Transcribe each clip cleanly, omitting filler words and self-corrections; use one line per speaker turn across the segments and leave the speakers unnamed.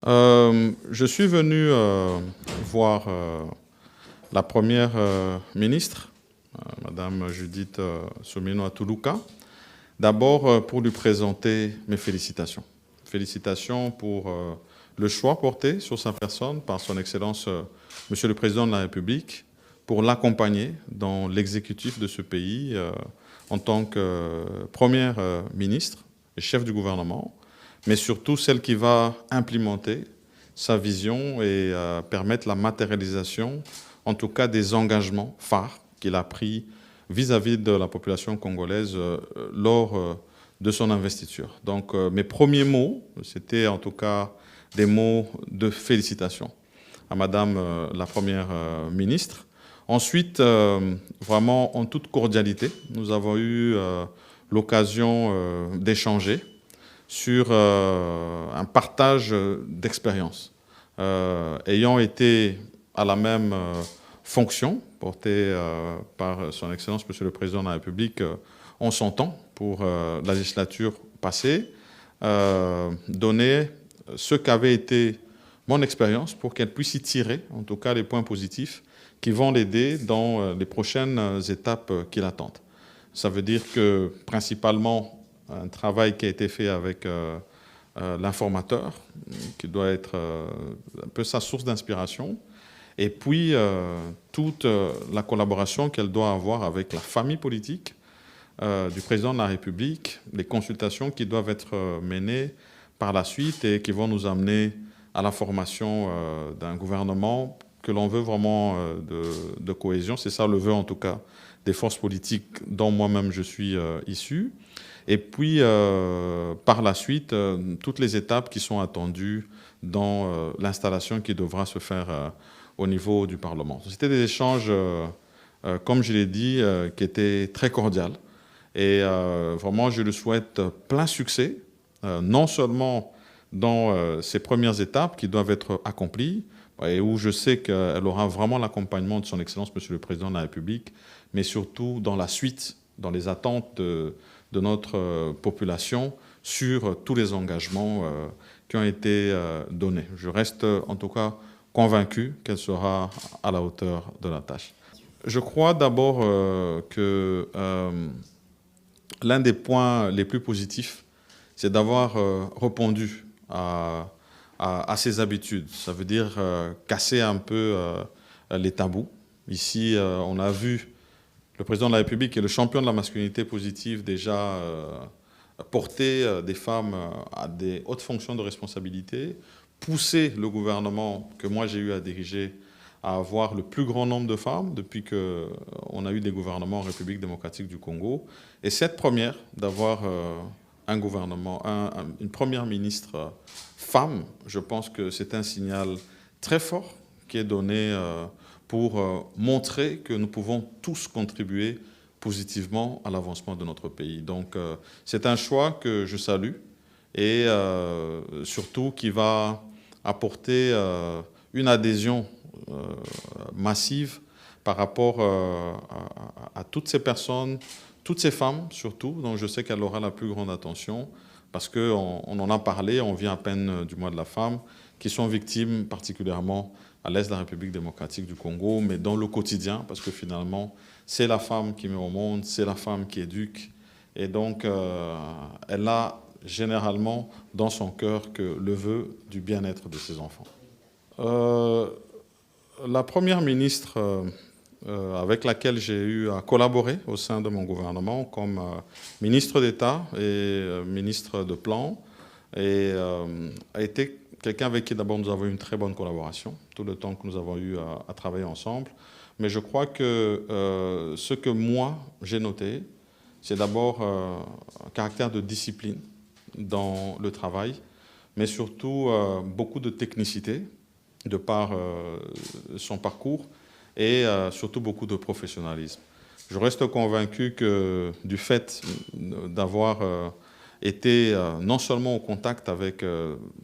Je suis venu voir la première ministre, Madame Judith Suminwa Tuluka, d'abord pour lui présenter mes félicitations. Félicitations pour le choix porté sur sa personne par son Excellence Monsieur le Président de la République pour l'accompagner dans l'exécutif de ce pays en tant que première ministre et chef du gouvernement, mais surtout celle qui va implémenter sa vision et permettre la matérialisation, en tout cas des engagements phares qu'il a pris vis-à-vis de la population congolaise lors de son investiture. Donc mes premiers mots, c'était en tout cas des mots de félicitations à Madame la Première ministre. Ensuite, vraiment en toute cordialité, nous avons eu l'occasion d'échanger sur un partage d'expériences. Ayant été à la même fonction portée par son Excellence Monsieur le Président de la République en son temps pour la législature passée, donner ce qu'avait été mon expérience pour qu'elle puisse y tirer, en tout cas, les points positifs qui vont l'aider dans les prochaines étapes qui l'attendent. Ça veut dire que, principalement, un travail qui a été fait avec l'informateur, qui doit être un peu sa source d'inspiration, et puis toute la collaboration qu'elle doit avoir avec la famille politique du président de la République, les consultations qui doivent être menées par la suite et qui vont nous amener à la formation d'un gouvernement que l'on veut vraiment de cohésion. C'est ça le vœu en tout cas des forces politiques dont moi-même je suis issu. Et puis, par la suite, toutes les étapes qui sont attendues dans l'installation qui devra se faire au niveau du Parlement. C'était des échanges, comme je l'ai dit, qui étaient très cordiaux. Et vraiment, je lui souhaite plein succès, non seulement dans ces premières étapes qui doivent être accomplies, et où je sais qu'elle aura vraiment l'accompagnement de son Excellence, Monsieur le Président de la République, mais surtout dans la suite, dans les attentes de notre population sur tous les engagements qui ont été donnés. Je reste en tout cas convaincu qu'elle sera à la hauteur de la tâche. Je crois d'abord que l'un des points les plus positifs, c'est d'avoir répondu à ses habitudes. Ça veut dire casser un peu les tabous. Ici, on a vu le président de la République, qui est le champion de la masculinité positive, déjà porter des femmes à des hautes fonctions de responsabilité, pousser le gouvernement que moi j'ai eu à diriger à avoir le plus grand nombre de femmes depuis qu'on a eu des gouvernements en République démocratique du Congo. Et cette première, d'avoir un gouvernement, une première ministre femme, je pense que c'est un signal très fort qui est donné pour montrer que nous pouvons tous contribuer positivement à l'avancement de notre pays. Donc c'est un choix que je salue et surtout qui va apporter une adhésion massive par rapport à toutes ces personnes, toutes ces femmes surtout, dont je sais qu'elle aura la plus grande attention, parce qu'on en a parlé, on vient à peine du mois de la femme, qui sont victimes particulièrement à l'est de la République démocratique du Congo, mais dans le quotidien, parce que finalement, c'est la femme qui met au monde, c'est la femme qui éduque, et donc elle a généralement dans son cœur que le vœu du bien-être de ses enfants. La première ministre avec laquelle j'ai eu à collaborer au sein de mon gouvernement comme ministre d'État et ministre de Plan, et a été quelqu'un avec qui d'abord nous avons eu une très bonne collaboration, tout le temps que nous avons eu à travailler ensemble. Mais je crois que ce que moi j'ai noté, c'est d'abord un caractère de discipline dans le travail, mais surtout beaucoup de technicité de par son parcours et surtout beaucoup de professionnalisme. Je reste convaincu que du fait d'avoir été non seulement au contact avec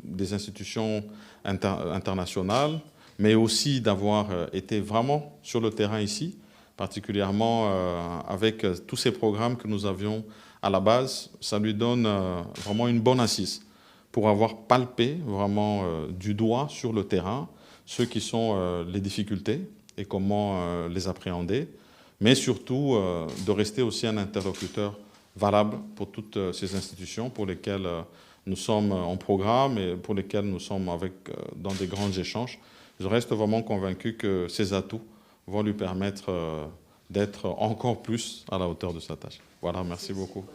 des institutions internationales, mais aussi d'avoir été vraiment sur le terrain ici, particulièrement avec tous ces programmes que nous avions à la base, ça lui donne vraiment une bonne assise pour avoir palpé vraiment du doigt sur le terrain ce qui sont les difficultés et comment les appréhender, mais surtout de rester aussi un interlocuteur valable pour toutes ces institutions pour lesquelles nous sommes en programme et pour lesquelles nous sommes dans des grands échanges. Je reste vraiment convaincu que ces atouts vont lui permettre d'être encore plus à la hauteur de sa tâche. Voilà, merci beaucoup.